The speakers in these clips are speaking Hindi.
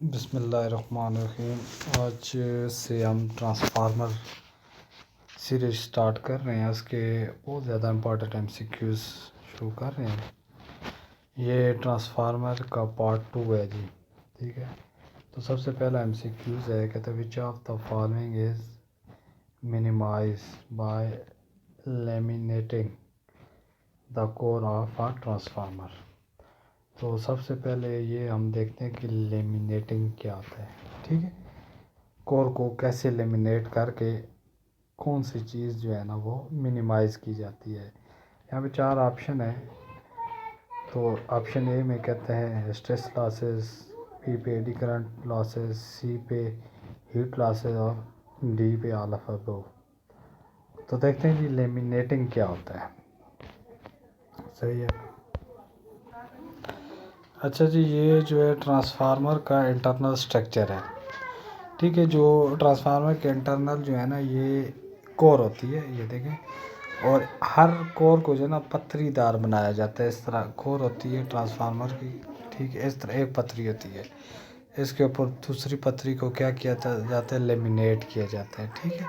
बिस्मिल्लाहिर्रहमानिर्रहीम। आज से हम ट्रांसफार्मर सीरीज स्टार्ट कर रहे हैं। उसके बहुत ज़्यादा इम्पोर्टेंट MCQs शुरू कर रहे हैं। ये ट्रांसफार्मर का पार्ट 2 है जी, ठीक है। तो सबसे पहला MCQs है, कहते हैं which of the following is minimise by laminating the core of a transformer. तो सबसे पहले ये हम देखते हैं कि लेमिनेटिंग क्या होता है, ठीक है। कोर को कैसे लेमिनेट करके कौन सी चीज़ जो है ना वो मिनिमाइज़ की जाती है। यहाँ पे 4 ऑप्शन है। तो ऑप्शन ए में कहते हैं स्ट्रेस लॉसेस, बी पे एडी करंट लॉसेस, सी पे हीट लॉसेस और डी पे ऑल ऑफ अबव। तो देखते हैं जी लेमिनेटिंग क्या होता है। सही है। अच्छा जी, ये जो है ट्रांसफार्मर का इंटरनल स्ट्रक्चर है, ठीक है। जो ट्रांसफार्मर के इंटरनल जो है ना ये कोर होती है, ये देखें। और हर कोर को जो है ना पत्रीदार बनाया जाता है। इस तरह कोर होती है ट्रांसफार्मर की, ठीक है। इस तरह एक पतरी होती है, इसके ऊपर दूसरी पतरी को क्या किया जाता है, लेमिनेट किया जाता है, ठीक है।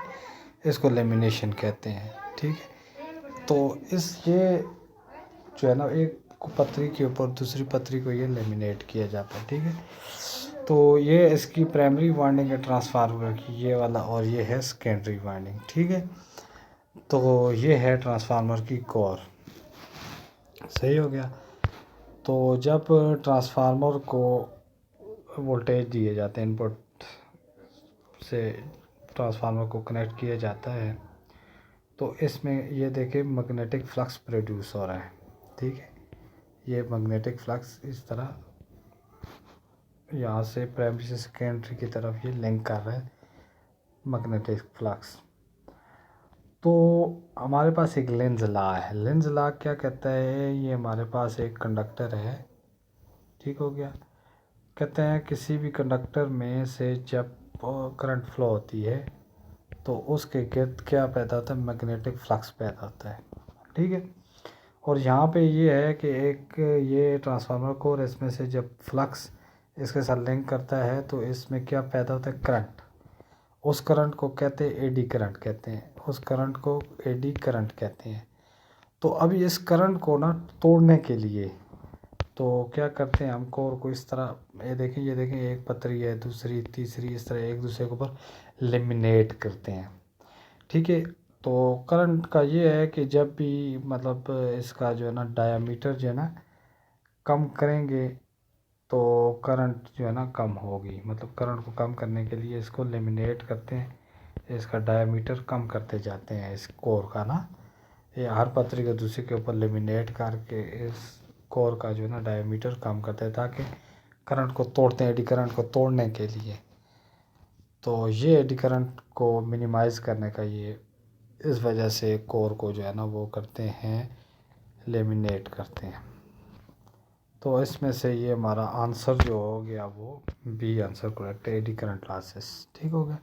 इसको लेमिनेशन कहते हैं, ठीक है। तो ये जो है ना एक पतरी के ऊपर दूसरी पतरी को ये लेमिनेट किया जाता है, ठीक है। तो ये इसकी प्राइमरी वाइंडिंग है ट्रांसफार्मर की, ये वाला, और ये है सेकेंडरी वाइंडिंग, ठीक है। तो ये है ट्रांसफार्मर की कोर। सही हो गया। तो जब ट्रांसफार्मर को वोल्टेज दिए जाते हैं, इनपुट से ट्रांसफार्मर को कनेक्ट किया जाता है, तो इसमें ये देखें मैग्नेटिक फ्लक्स प्रोड्यूस हो रहा है, ठीक है। ये मैग्नेटिक फ्लक्स इस तरह यहाँ से प्राइमरी से सेकेंडरी की तरफ ये लिंक कर रहा है, मैग्नेटिक फ्लक्स। तो हमारे पास एक लेंज लॉ है। लेंज लॉ क्या कहता है, ये हमारे पास एक कंडक्टर है, ठीक हो गया। कहते हैं किसी भी कंडक्टर में से जब करंट फ्लो होती है तो उसके गिर्द क्या पैदा होता है, मैग्नेटिक फ्लक्स पैदा होता है, ठीक है। और यहाँ पे ये है कि एक ये ट्रांसफार्मर कोर, इसमें से जब फ्लक्स इसके साथ लिंक करता है तो इसमें क्या पैदा होता है, करंट। उस करंट को कहते हैं एडी करंट कहते हैं, उस करंट को एडी करंट कहते हैं। तो अब इस करंट को ना तोड़ने के लिए तो क्या करते हैं, हम कोर को इस तरह ये देखें एक पतरी है, दूसरी, तीसरी, इस तरह एक दूसरे के ऊपर लेमिनेट करते हैं, ठीक है। तो करंट का ये है कि जब भी मतलब इसका जो है ना डायामीटर जो है ना कम करेंगे तो करंट जो है ना कम होगी। मतलब करंट को कम करने के लिए इसको लेमिनेट करते हैं, इसका डायामीटर कम करते जाते हैं इस कोर का ना। ये हर पतरी को दूसरे के ऊपर लेमिनेट करके इस कोर का जो है ना डायामीटर कम करते हैं, ताकि करंट को तोड़ते हैं, एडी करंट को तोड़ने के लिए। तो ये एडी करंट को मिनिमाइज़ करने का ये इस वजह से कोर को जो है ना वो करते हैं, लेमिनेट करते हैं। तो इसमें से ये हमारा आंसर जो हो गया वो बी आंसर करेक्ट है, एडी करंट लॉसेस, ठीक हो गया।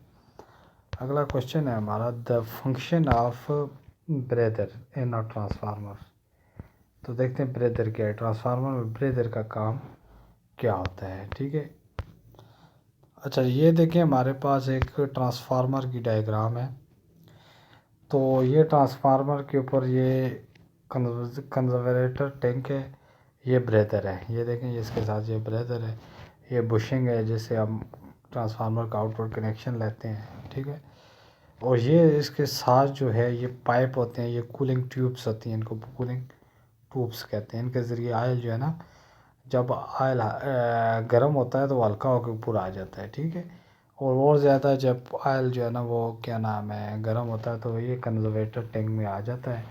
अगला क्वेश्चन है हमारा, the function of breather in a transformer. तो देखते हैं ब्रेदर क्या है, ट्रांसफार्मर में ब्रेदर का काम क्या होता है, ठीक है। अच्छा, ये देखें हमारे पास एक ट्रांसफार्मर की डायग्राम है। तो ये ट्रांसफार्मर के ऊपर ये कंजर्वेटर टैंक है, ये ब्रेदर है। ये देखें, ये इसके साथ ये ब्रेदर है, ये बुशिंग है जिससे हम ट्रांसफार्मर का आउटपुट कनेक्शन लेते हैं, ठीक है। और ये इसके साथ जो है ये पाइप होते हैं, ये कूलिंग ट्यूब्स होती हैं, इनको कूलिंग ट्यूब्स कहते हैं। इनके ज़रिए आयल जो है ना, जब आयल गर्म होता है तो हल्का होकर ऊपर आ जाता है, ठीक है। और ज़्यादा जब आयल जो है ना वो क्या नाम है गर्म होता है तो ये कंजर्वेटर टैंक में आ जाता है।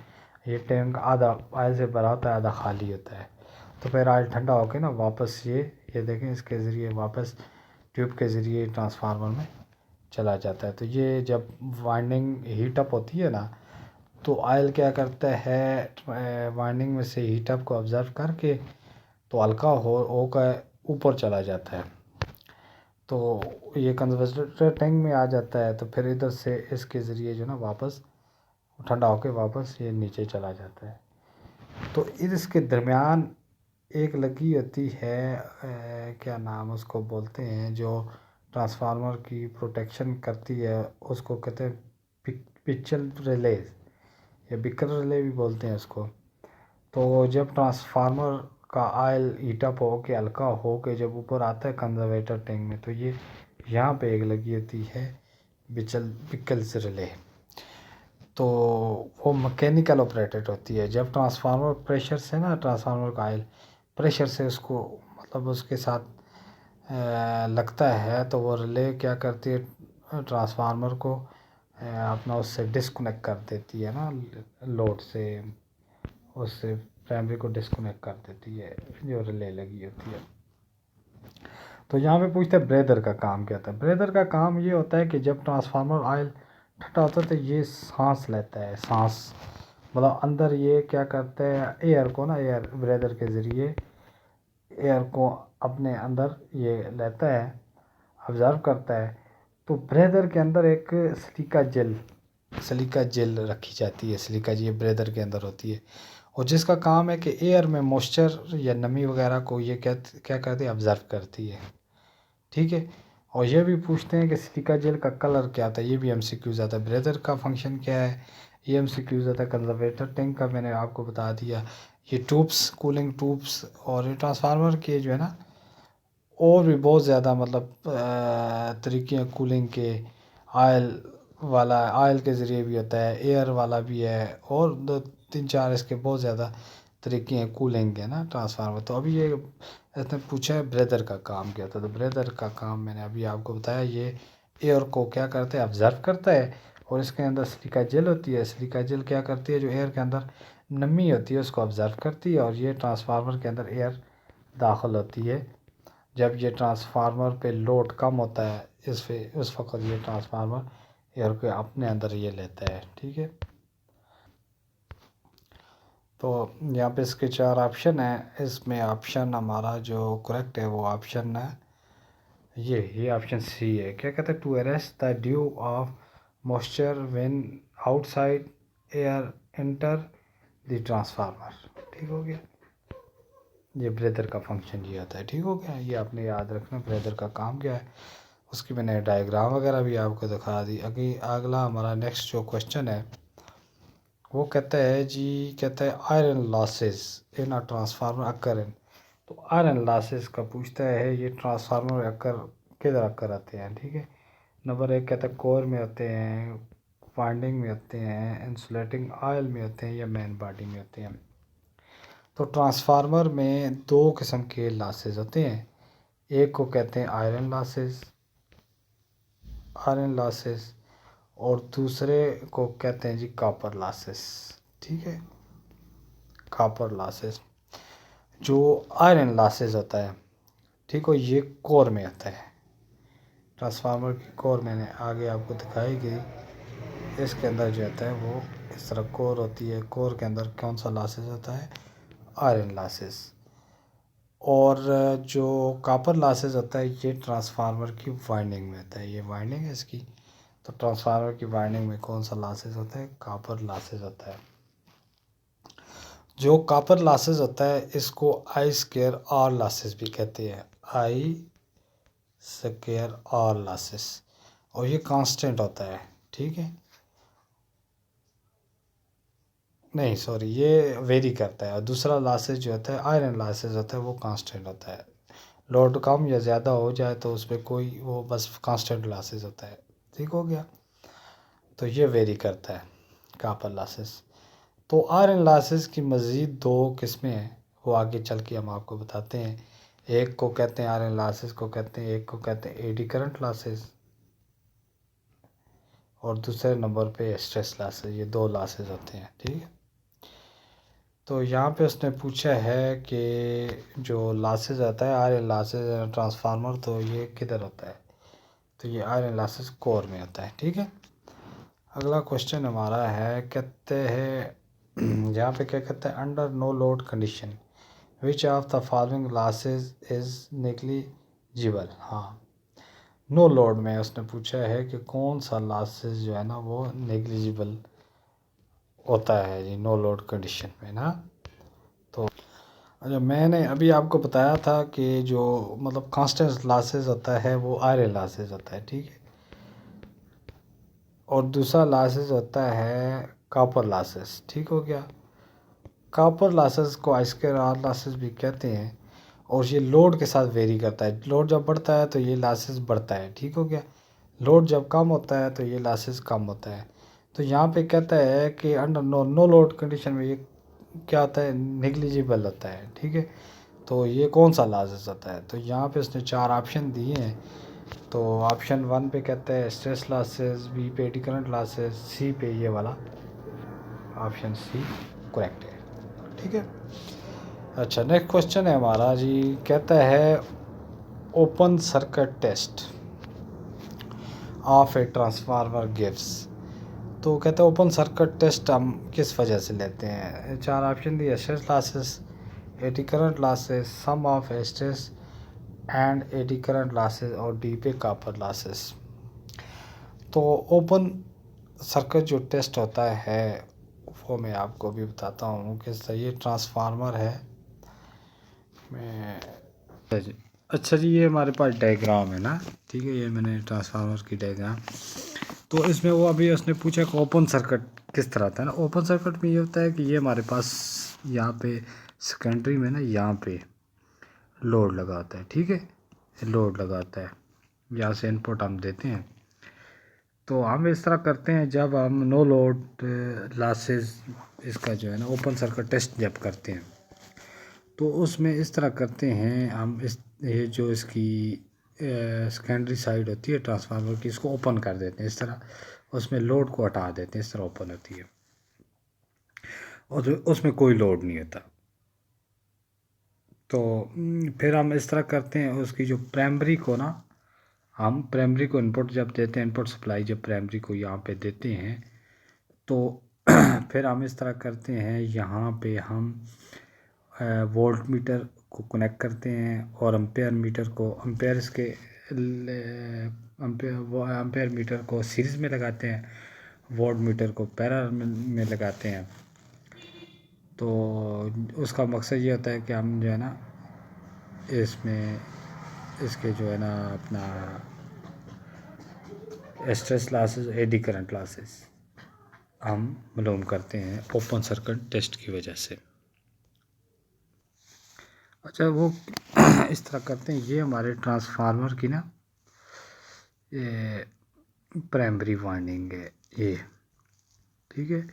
ये टैंक आधा आयल से भरा होता है, आधा खाली होता है। तो फिर आयल ठंडा होकर ना वापस ये देखें इसके ज़रिए वापस ट्यूब के ज़रिए ट्रांसफार्मर में चला जाता है। तो ये जब वाइंडिंग हीट अप होती है ना, तो ऑयल क्या करता है, वाइंडिंग में से हीट अप को ऑब्ज़र्व करके तो हल्का होकर ऊपर चला जाता है। तो ये कन्वर्टर टैंक में आ जाता है, तो फिर इधर से इसके ज़रिए जो ना वापस ठंडा होकर वापस ये नीचे चला जाता है। तो इसके दरमियान एक लगी होती है क्या नाम उसको बोलते हैं, जो ट्रांसफार्मर की प्रोटेक्शन करती है, उसको कहते हैं पिचल रिले या बिकर रिले भी बोलते हैं उसको। तो जब ट्रांसफार्मर का आयल हीट अप हो के हल्का हो के जब ऊपर आता है कंजर्वेटर टैंक में, तो ये यहाँ पे एक लगी होती है बिकल्स रिले। तो वो मैकेनिकल ऑपरेटेड होती है। जब ट्रांसफार्मर प्रेशर से ना, ट्रांसफार्मर का आयल प्रेशर से उसको मतलब उसके साथ लगता है, तो वो रिले क्या करती है, ट्रांसफार्मर को अपना उससे डिस्कनेक्ट कर देती है ना, लोड से, उससे प्राइमरी को डिस्कनेक्ट कर देती है जो रिले लगी होती है। तो यहाँ पे पूछते हैं ब्रेदर का काम क्या होता है। ब्रेदर का काम ये होता है कि जब ट्रांसफार्मर ऑयल ठंडा होता है तो ये सांस लेता है, सांस मतलब अंदर ये क्या करते हैं, एयर को ना, एयर ब्रेदर के ज़रिए एयर को अपने अंदर ये लेता है, ऑब्ज़र्व करता है। तो ब्रेदर के अंदर एक सिलिका जेल रखी जाती है। सिलिका जेल ब्रेदर के अंदर होती है और जिसका काम है कि एयर में मॉइस्चर या नमी वगैरह को ये क्या करती है, ऑब्ज़र्व करती है। ठीक है। और ये भी पूछते हैं कि सिलिका जेल का कलर क्या आता है, ये भी एमसीक्यूज आता है। ब्रेदर का फंक्शन क्या है, ये एमसीक्यूज आता है। कंजर्वेटर टैंक का मैंने आपको बता दिया। ये ट्यूब्स, कूलिंग ट्यूब्स, और ये ट्रांसफार्मर के जो है ना, और भी बहुत ज़्यादा मतलब तरीके हैं कूलिंग के। आयल वाला आयल के ज़रिए भी होता है, एयर वाला भी है, और 2 3 4 इसके बहुत ज़्यादा तरीके हैं कूलिंग के ना ट्रांसफार्मर। तो अभी ये इसने पूछा है ब्रेदर का काम क्या होता है। तो ब्रेदर का काम मैंने अभी आपको बताया, ये एयर को क्या करता है, ऑब्ज़र्व करता है, और इसके अंदर सिलिका जेल होती है। सिलिका जेल क्या करती है, जो एयर के अंदर नमी होती है उसको ऑब्ज़र्व करती है, और ये ट्रांसफार्मर के अंदर एयर दाखिल होती है। जब ये ट्रांसफार्मर पे लोड कम होता है उस वक्त ये ट्रांसफार्मर एयर को अपने अंदर ये लेता है। ठीक है। तो यहाँ पे इसके 4 ऑप्शन हैं। इसमें ऑप्शन हमारा जो करेक्ट है वो ऑप्शन है ये ऑप्शन सी है। क्या कहते हैं, to arrest the dew of moisture when outside air enter the transformer. ठीक हो गया। ये ब्रेदर का फंक्शन ये आता है। ठीक हो गया। ये आपने याद रखना ब्रेदर का काम क्या है। उसकी मैंने डायग्राम वगैरह भी आपको दिखा दी। अगला हमारा नेक्स्ट जो क्वेश्चन है वो कहता है जी, कहता है iron losses in a transformer occur in. तो आयरन लॉसेस का पूछता है, ये ट्रांसफार्मर अकर किधर अकर आते हैं। ठीक है। नंबर 1 कहता है कोर में होते हैं, वाइंडिंग में होते हैं, इंसुलेटिंग ऑयल में होते हैं, या मेन बॉडी में होते हैं। तो ट्रांसफार्मर में 2 किस्म के लॉसेस होते हैं। एक को कहते हैं आयरन लॉसेस, और दूसरे को कहते हैं जी कॉपर लॉसेस। ठीक है। कॉपर लॉसेस, जो आयरन लॉसेस होता है, ठीक हो, ये कोर में आता है। ट्रांसफार्मर की कोर मैंने आगे आपको दिखाई गई। इसके अंदर जो होता है वो इस तरह कोर होती है। कोर के अंदर कौन सा लॉसेस होता है, आयरन लॉसेस। और जो कॉपर लॉसेस होता है ये ट्रांसफार्मर की वाइंडिंग में होता है। ये वाइंडिंग है इसकी। तो ट्रांसफार्मर की वाइंडिंग में कौन सा लॉसेस होता है, कॉपर लॉसेस होता है। जो कॉपर लॉसेस होता है इसको आई स्क्वायर आर लॉसेस भी कहते हैं, आई स्क्वायर आर लॉसेस। और ये कांस्टेंट होता है। ठीक है। नहीं सॉरी, ये वेरी करता है। और दूसरा लॉसेस जो होता है आयरन लॉसेस होता है, वो कांस्टेंट होता है। लोड कम या ज़्यादा हो जाए तो उस पर कोई वो बस कांस्टेंट लॉसेस होता है। ठीक हो गया। तो ये वेरी करता है कॉपर लॉसेस। तो आयरन लॉसेस की मज़ीद 2 किस्में हैं, वो आगे चल के हम आपको बताते हैं। एक को कहते हैं आयरन लॉसेस को कहते हैं, एक को कहते हैं एडी करंट लॉसेस, और दूसरे नंबर पे स्ट्रेस लॉसेस। ये 2 लॉसेस होते हैं। ठीक है। तो यहाँ पे उसने पूछा है कि जो लॉसेस आता है आयरन लॉसेस ट्रांसफार्मर, तो ये किधर होता है। तो ये आयरन लॉसेस कोर में होता है। ठीक है। अगला क्वेश्चन हमारा है, कहते हैं यहाँ पे क्या कहते हैं, under no load condition which of the following losses is negligible. हाँ, नो लोड में उसने पूछा है कि कौन सा लॉसेस जो है ना वो नेग्लिजिबल होता है जी नो लोड कंडीशन में ना। तो अच्छा, मैंने अभी आपको बताया था कि जो मतलब कांस्टेंट लॉसेस होता है वो आयरन लॉसेस होता है, ठीक है। और दूसरा लॉसेस होता है कॉपर लॉसेस, ठीक हो गया। कॉपर लॉसेस को आइस्क्वायर आर लॉसेस भी कहते हैं। और ये लोड के साथ वेरी करता है, लोड जब बढ़ता है तो ये लॉसेस बढ़ता है, ठीक हो गया। लोड जब कम होता है तो ये लॉसेस कम होता है। तो यहाँ पे कहता है कि अंडर नो लोड कंडीशन में ये क्या होता है, नेग्लिजिबल होता है, ठीक है। तो ये कौन सा लॉसेस होता है, तो यहाँ पे उसने 4 ऑप्शन दिए हैं। तो ऑप्शन 1 पे कहता है स्ट्रेस लॉसेस, बी पे एडी करंट लॉसेस, सी पे ये वाला ऑप्शन सी करेक्ट है, ठीक है। अच्छा, नेक्स्ट क्वेश्चन है हमारा जी, कहता है open circuit test of a transformer gives. तो कहते हैं ओपन सर्किट टेस्ट हम किस वजह से लेते हैं। 4 ऑप्शन दिए, stress losses, eddy current losses, sum of stress and eddy current losses, और डी पे कॉपर लॉसेस। तो ओपन सर्किट जो टेस्ट होता है वो मैं आपको भी बताता हूँ कि ये ट्रांसफार्मर है। मैं अच्छा जी, ये हमारे पास डायग्राम है ना, ठीक है। ये मैंने ट्रांसफार्मर की डायग्राम, तो इसमें वो अभी उसने पूछा कि ओपन सर्किट किस तरह था ना। ओपन सर्किट में ये होता है कि ये हमारे पास यहाँ पे सेकेंडरी में ना यहाँ पे लोड लगा होता है, ठीक है। लोड लगा होता है, यहाँ से इनपुट हम देते हैं। तो हम इस तरह करते हैं जब हम नो लोड लॉसेस इसका जो है ना ओपन सर्किट टेस्ट जब करते हैं, तो उसमें इस तरह करते हैं हम, इस ये जो इसकी सेकेंडरी साइड होती है ट्रांसफार्मर की, इसको ओपन कर देते हैं इस तरह, उसमें लोड को हटा देते हैं, इस तरह ओपन होती है और उसमें कोई लोड नहीं होता। तो फिर हम इस तरह करते हैं, उसकी जो प्राइमरी को ना, हम प्राइमरी को इनपुट जब देते हैं, इनपुट सप्लाई जब प्राइमरी को यहाँ पे देते हैं, तो फिर हम इस तरह करते हैं, यहाँ पे हम वोल्ट मीटर को कनेक्ट करते हैं और एम्पेयर मीटर को, एम्पेयर्स के एम्पेयर मीटर को सीरीज़ में लगाते हैं, वोल्ट मीटर को पैरेलल में लगाते हैं। तो उसका मकसद ये होता है कि हम जो है ना इसमें इसके जो है ना अपना stress losses, eddy current losses हम मालूम करते हैं ओपन सर्किट टेस्ट की वजह से। अच्छा, वो इस तरह करते हैं, ये हमारे ट्रांसफार्मर की ना ये प्राइमरी वाइंडिंग है ये, ठीक है।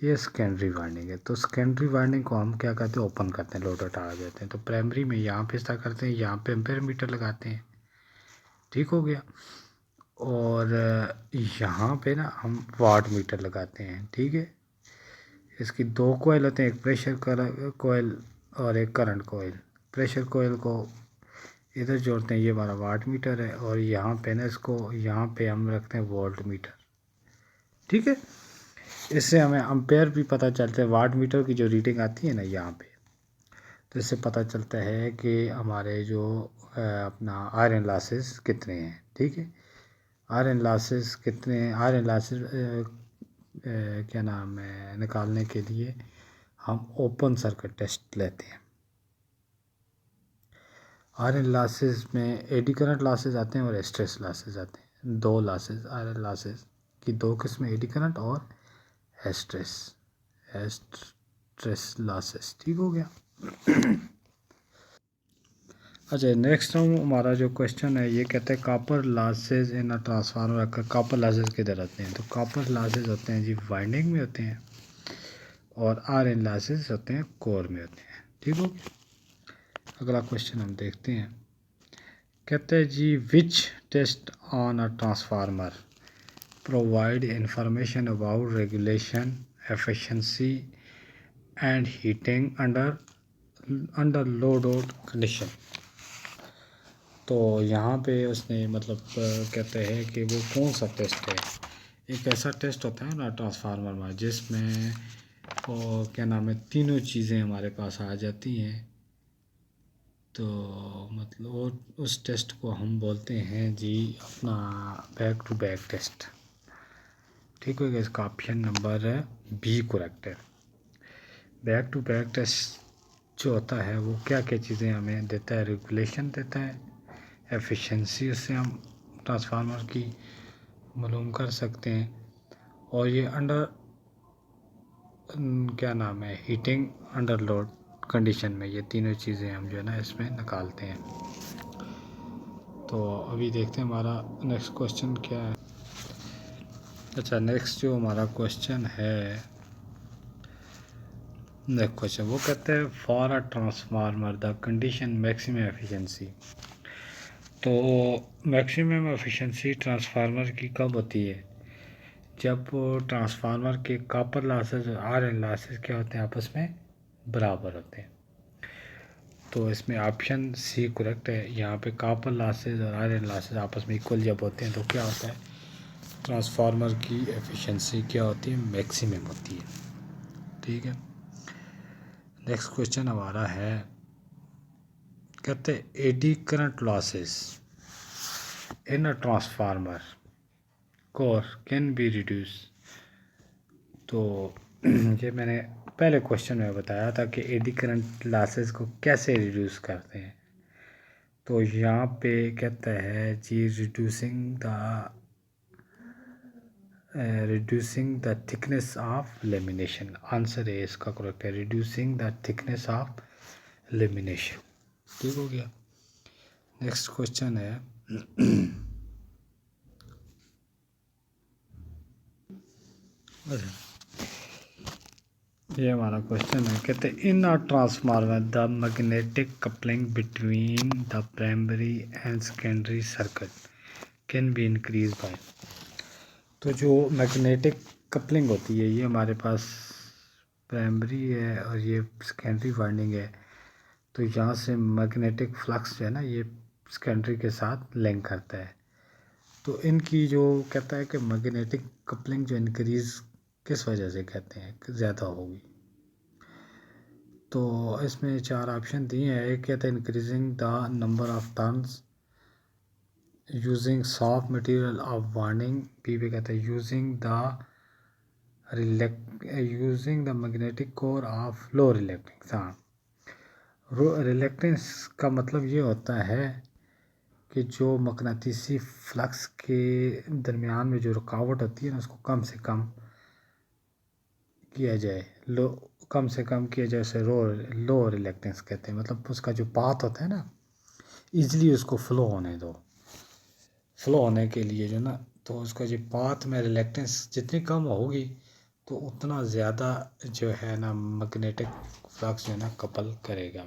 ये सेकेंडरी वाइंडिंग है। तो सेकेंडरी वाइंडिंग को हम क्या करते हैं, ओपन करते हैं, लोड हटा देते हैं। तो प्राइमरी में यहाँ पे इस तरह करते हैं, यहाँ पे एम्पेयर मीटर लगाते हैं, ठीक हो गया। और यहाँ पे ना हम वाट मीटर लगाते हैं, ठीक है। इसकी 2 कोयल होते हैं, एक प्रेशर कोयल और एक करंट कोयल। प्रेशर कोयल को इधर जोड़ते हैं, ये हमारा वाट मीटर है, और यहाँ पे ना इसको यहाँ पे हम रखते हैं वोल्ट मीटर, ठीक है। इससे हमें एम्पेयर भी पता चलता है, वाट मीटर की जो रीडिंग आती है ना यहाँ पे, तो इससे पता चलता है कि हमारे जो अपना आयरन लॉसेस कितने हैं, ठीक है। आयरन लॉसेस कितने हैं, आयरन लॉसेस क्या नाम है निकालने के लिए हम ओपन सर्किट टेस्ट लेते हैं। आयरन लॉसेस में एडी करंट लॉसेस आते हैं और स्ट्रेस लॉसेस आते हैं। 2 लॉसेस आयरन लॉसेस की, 2 किस्में, एडी करंट और स्ट्रेस स्ट्रेस लॉसेस, ठीक हो गया। अच्छा, नेक्स्ट हमारा जो क्वेश्चन है ये कहते हैं copper losses in a transformer. Copper losses किधर आते हैं, तो कॉपर लॉसेस होते हैं जी वाइंडिंग में होते हैं, और आयरन लॉसेस होते हैं कोर में होते हैं, ठीक हो गया। अगला क्वेश्चन हम देखते हैं, कहते हैं जी which test on a transformer provide information about regulation, efficiency and heating under low load condition. तो यहाँ पे उसने मतलब कहते हैं कि वो कौन सा टेस्ट है। एक ऐसा टेस्ट होता है ना ट्रांसफार्मर में जिसमें वो क्या नाम है, तीनों चीज़ें हमारे पास आ जाती हैं। तो मतलब उस टेस्ट को हम बोलते हैं जी अपना बैक टू बैक टेस्ट, ठीक हो गया। इसका ऑप्शन नंबर बी करेक्ट है। बैक टू बैक टेस्ट जो होता है वो क्या क्या चीज़ें हमें देता है, रेगुलेशन देता है, एफिशिएंसी उससे हम ट्रांसफार्मर की मालूम कर सकते हैं, और ये अंडर क्या नाम है, हीटिंग अंडर लोड कंडीशन में, ये तीनों चीज़ें हम जो है ना इसमें निकालते हैं। तो अभी देखते हैं हमारा नेक्स्ट क्वेश्चन क्या है। अच्छा, नेक्स्ट जो हमारा क्वेश्चन है, नेक्स्ट क्वेश्चन वो कहते हैं for a transformer the condition maximum efficiency. तो मैक्सिमम एफिशिएंसी ट्रांसफार्मर की कब होती है, जब ट्रांसफार्मर के कॉपर लॉसेस और आयरन लॉसेस क्या होते हैं, आपस में बराबर होते हैं। तो इसमें ऑप्शन सी करेक्ट है। यहाँ पे कॉपर लॉसेस और आयरन लॉसेस आपस में इक्वल जब होते हैं तो क्या होता है, ट्रांसफार्मर की एफिशिएंसी क्या होती है, मैक्सिमम होती है। ठीक है, नेक्स्ट क्वेश्चन हमारा है, कहते हैं AD current losses in a transformer core can be reduce. तो ये मैंने पहले क्वेश्चन में बताया था कि एडी करंट लॉसेस को कैसे रिड्यूस करते हैं। तो यहाँ पे कहता है जी reducing the thickness of lamination. Answer है इसका करेक्ट है, reducing the thickness of lamination. ठीक हो गया। नेक्स्ट क्वेश्चन है ये हमारा क्वेश्चन है, कहते हैं in a transformer the magnetic coupling between the primary and secondary circuit can be increase by. तो जो मैग्नेटिक कपलिंग होती है, ये हमारे पास प्राइमरी है और ये सेकेंडरी वाइंडिंग है। तो यहाँ से मैग्नेटिक फ्लक्स जो है ना, ये सेकेंडरी के साथ लिंक करता है। तो इनकी जो कहता है कि मैग्नेटिक कपलिंग जो इंक्रीज़ किस वजह से कहते हैं ज़्यादा होगी। तो इसमें चार ऑप्शन दिए हैं। एक कहते हैं increasing the number of turns using soft material of winding. B पे कहते हैं using the magnetic core of low reluctance. हाँ, रिलेक्टेंस का मतलब ये होता है कि जो मकनातीसी फ्लक्स के दरमियान में जो रुकावट होती है ना, उसको कम से कम किया जाए, कम से कम किया जाए, उसे लो रिलेक्टेंस कहते हैं। मतलब उसका जो पाथ होता है ना, ईजिली उसको फ़्लो होने दो। फ़्लो होने के लिए जो ना, तो उसका जो पाथ में रिलेक्टेंस जितनी कम होगी तो उतना ज़्यादा जो है ना मैग्नेटिक फ्लक्स जो है ना कपल करेगा।